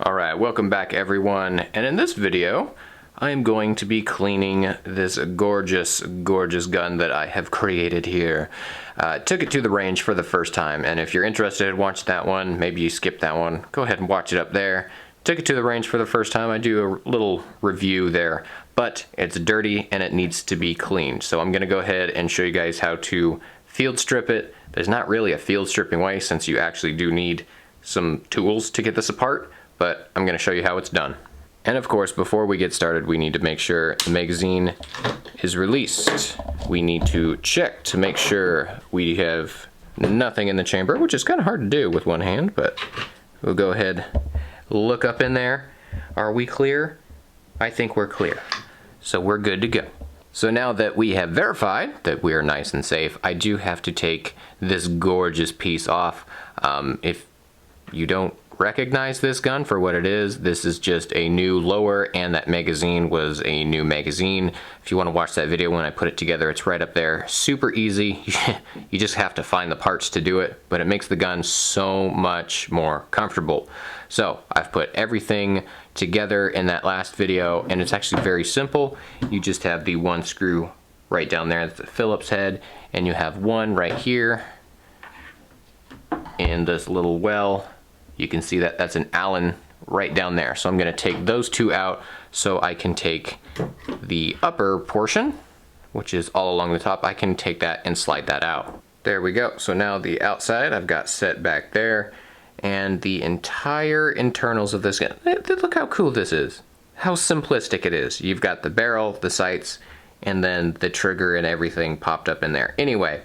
Alright, welcome back everyone, and in this video I am going to be cleaning this gorgeous gun that I have created here. Took it to the range for the first time, and if you're interested, watch that one. Maybe you skipped that one, go ahead and watch it up there. Took it to the range for the first time. I do a little review there, but it's dirty and it needs to be cleaned. So I'm going to go ahead and show you guys how to field strip it. There's not really a field stripping way since you actually do need some tools to get this apart, but I'm going to show you how it's done. And of course, before we get started, we need to make sure the magazine is released. We need to check to make sure we have nothing in the chamber, which is kind of hard to do with one hand, but we'll go ahead, look up in there. Are we clear? I think we're clear. So we're good to go. So now that we have verified that we are nice and safe, I do have to take this gorgeous piece off. If you don't recognize this gun for what it is, this is just a new lower, and that magazine was a new magazine. If you want to watch that video when I put it together, it's right up there. Super easy. You just have to find the parts to do it, but it makes the gun so much more comfortable. So I've put everything together in that last video, and it's actually very simple. You just have the one screw right down there, that's the Phillips head, and you have one right here in this little well. You can see that that's an Allen right down there. So I'm going to take those two out so I can take the upper portion, which is all along the top. I can take that and slide that out. There we go. So now the outside I've got set back there, and the entire internals of this gun. Look how cool this is. How simplistic it is. You've got the barrel, the sights, and then the trigger and everything popped up in there. Anyway,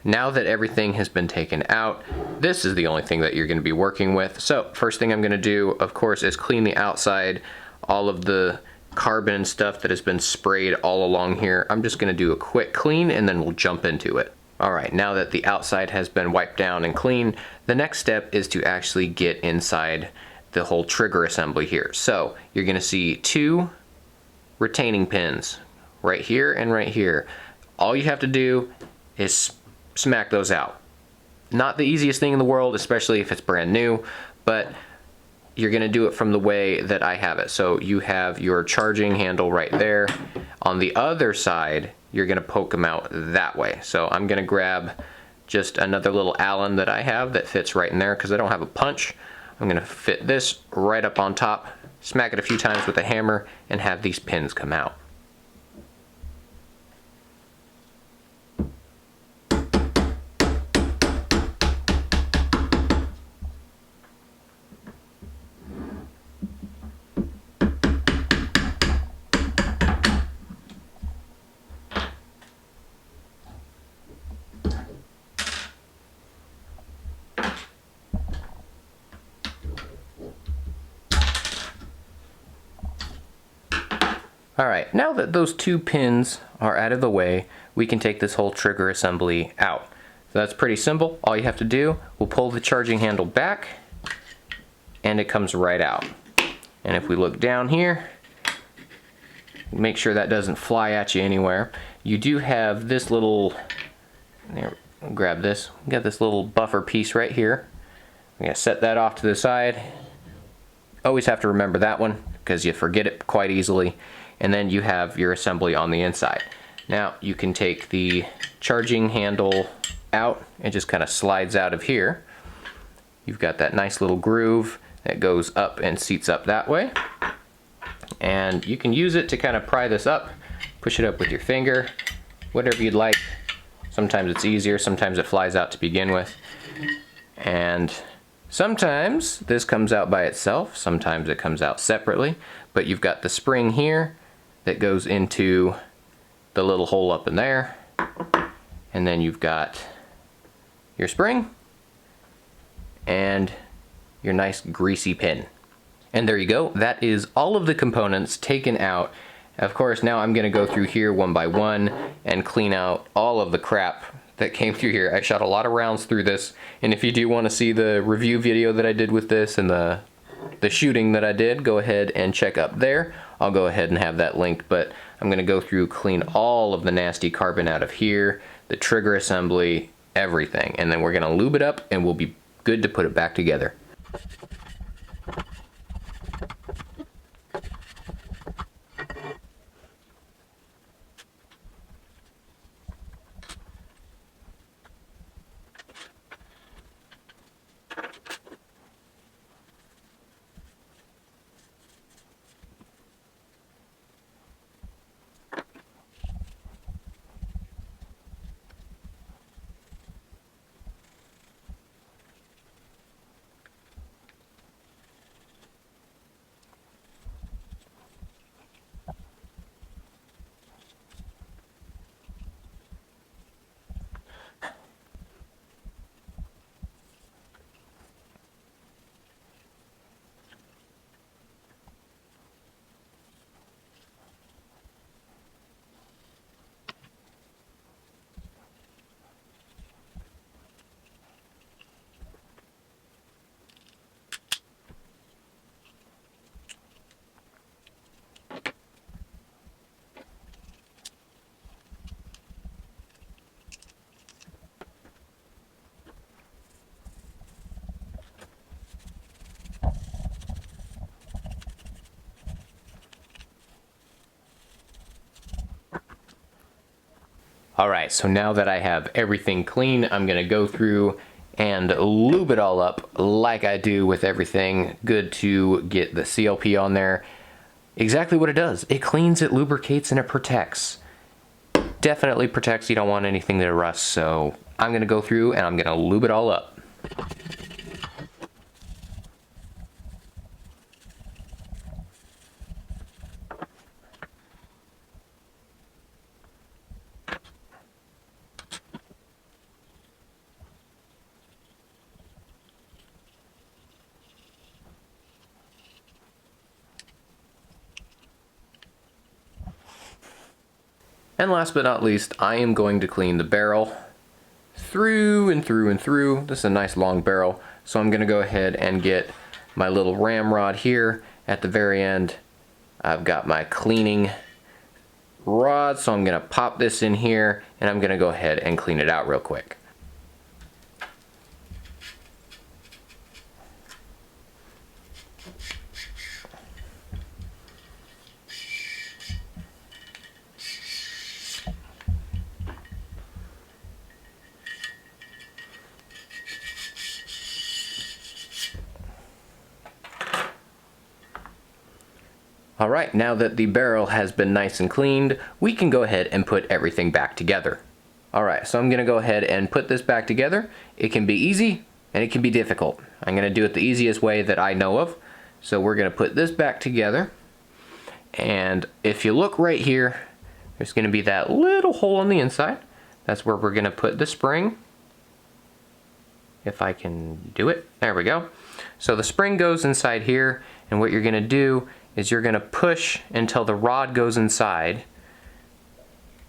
now that everything has been taken out, this is the only thing that you're going to be working with. So first thing I'm going to do, of course, is clean the outside. All of the carbon stuff that has been sprayed all along here, I'm just going to do a quick clean and then we'll jump into it. Alright, now that the outside has been wiped down and clean, the next step is to actually get inside the whole trigger assembly here. So you're going to see two retaining pins right here and right here. All you have to do is smack those out. Not the easiest thing in the world, especially if it's brand new, but you're going to do it from the way that I have it. So you have your charging handle right there. On the other side, you're going to poke them out that way. So I'm going to grab just another little Allen that I have that fits right in there because I don't have a punch. I'm going to fit this right up on top, smack it a few times with a hammer, and have these pins come out. Alright, now that those two pins are out of the way, we can take this whole trigger assembly out. So that's pretty simple. All you have to do, we'll pull the charging handle back, and it comes right out. And if we look down here, make sure that doesn't fly at you anywhere. You do have this little, there, grab this, we got this little buffer piece right here. I'm going to set that off to the side. Always have to remember that one because you forget it quite easily. And then you have your assembly on the inside. Now you can take the charging handle out. It just kind of slides out of here. You've got that nice little groove that goes up and seats up that way. And you can use it to kind of pry this up. Push it up with your finger, whatever you'd like. Sometimes it's easier, sometimes it flies out to begin with. And sometimes this comes out by itself, sometimes it comes out separately. But you've got the spring here that goes into the little hole up in there, and then you've got your spring and your nice greasy pin. And there you go. That is all of the components taken out. Of course, now I'm going to go through here one by one and clean out all of the crap that came through here. I shot a lot of rounds through this, and if you do want to see the review video that I did with this and the shooting that I did, go ahead and check up there. I'll go ahead and have that linked, but I'm going to go through, clean all of the nasty carbon out of here, the trigger assembly, everything, and then we're going to lube it up and we'll be good to put it back together. Alright, so now that I have everything clean, I'm gonna go through and lube it all up like I do with everything. Good to get the CLP on there. Exactly what it does. It cleans, it lubricates, and it protects. Definitely protects. You don't want anything to rust, so I'm gonna go through and I'm gonna lube it all up. And last but not least, I am going to clean the barrel through and through and through. This is a nice long barrel, so I'm gonna go ahead and get my little ramrod here at the very end. I've got my cleaning rod, so I'm gonna pop this in here and I'm gonna go ahead and clean it out real quick. Alright, now that the barrel has been nice and cleaned, we can go ahead and put everything back together. Alright, so I'm going to go ahead and put this back together. It can be easy and it can be difficult. I'm going to do it the easiest way that I know of. So we're going to put this back together. And if you look right here, there's going to be that little hole on the inside. That's where we're going to put the spring. If I can do it. There we go. So the spring goes inside here, and what you're going to do is you're going to push until the rod goes inside,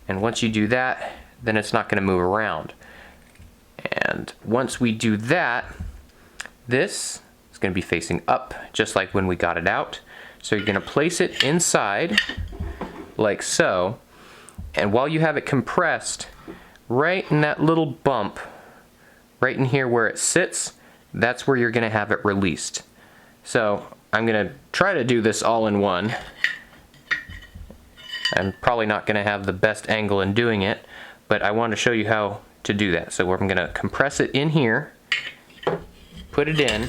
and once you do that, then it's not going to move around. And once we do that, this is going to be facing up just like when we got it out. So you're going to place it inside like so, and while you have it compressed, right in that little bump right in here where it sits, that's where you're going to have it released. So I'm going to try to do this all in one. I'm probably not going to have the best angle in doing it, but I want to show you how to do that. So I'm going to compress it in here, put it in.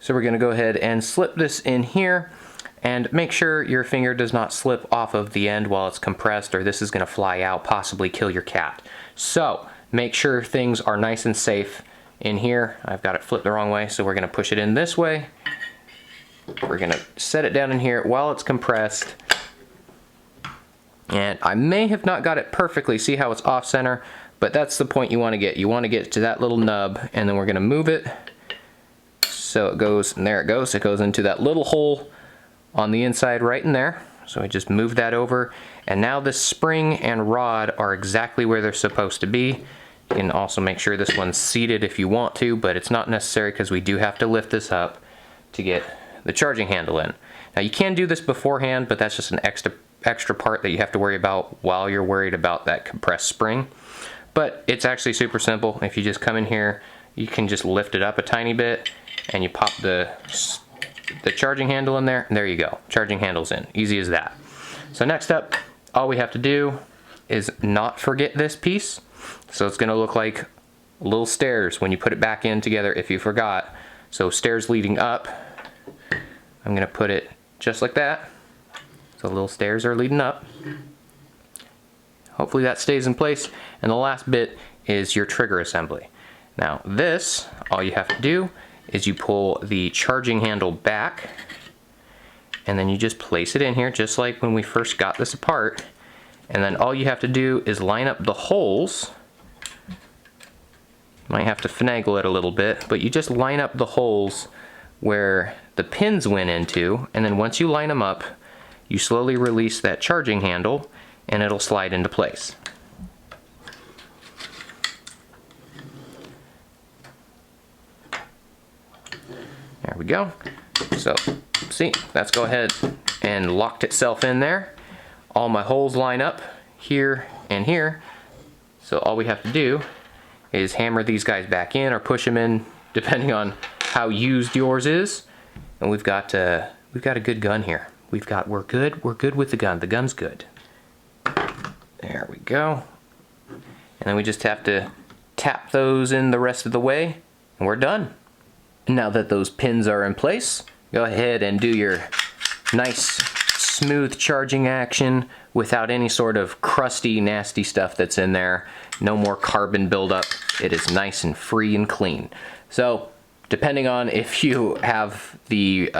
So we're going to go ahead and slip this in here, and make sure your finger does not slip off of the end while it's compressed, or this is going to fly out, possibly kill your cat. So make sure things are nice and safe in here. I've got it flipped the wrong way, so we're going to push it in this way. We're going to set it down in here while it's compressed. And I may have not got it perfectly. See how it's off center? But that's the point you want to get. You want to get to that little nub, and then we're going to move it so it goes, and there it goes. It goes into that little hole on the inside right in there. So I just move that over, and now this spring and rod are exactly where they're supposed to be. You can also make sure this one's seated if you want to, but it's not necessary because we do have to lift this up to get the charging handle in. Now you can do this beforehand, but that's just an extra part that you have to worry about while you're worried about that compressed spring. But it's actually super simple. If you just come in here, you can just lift it up a tiny bit and you pop the charging handle in there, and there you go. Charging handle's in. Easy as that. So next up, all we have to do is not forget this piece. So it's going to look like little stairs when you put it back in together if you forgot. So stairs leading up. I'm going to put it just like that. So little stairs are leading up. Hopefully that stays in place. And the last bit is your trigger assembly. Now this, all you have to do is you pull the charging handle back, and then you just place it in here just like when we first got this apart. And then all you have to do is line up the holes. Might have to finagle it a little bit, but you just line up the holes where the pins went into, and then once you line them up, you slowly release that charging handle and it'll slide into place. There we go. So see, let's go ahead and locked itself in there. All my holes line up here and here. So all we have to do is hammer these guys back in or push them in, depending on how used yours is. And we've got a good gun here. We're good with the gun. The gun's good. There we go. And then we just have to tap those in the rest of the way, and we're done. Now that those pins are in place, go ahead and do your nice smooth charging action without any sort of crusty, nasty stuff that's in there. No more carbon buildup. It is nice and free and clean. So, depending on if you have the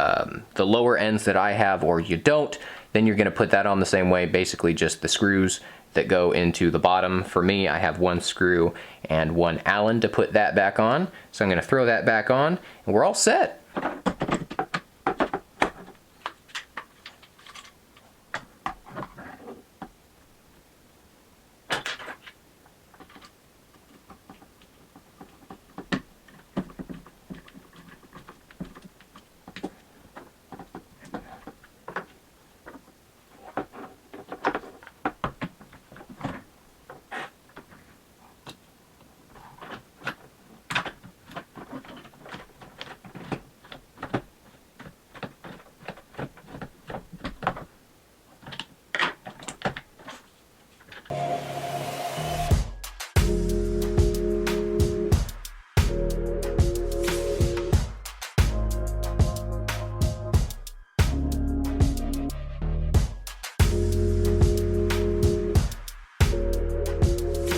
lower ends that I have or you don't, then you're going to put that on the same way, basically just the screws that go into the bottom. For me, I have one screw and one Allen to put that back on. So I'm going to throw that back on, and we're all set.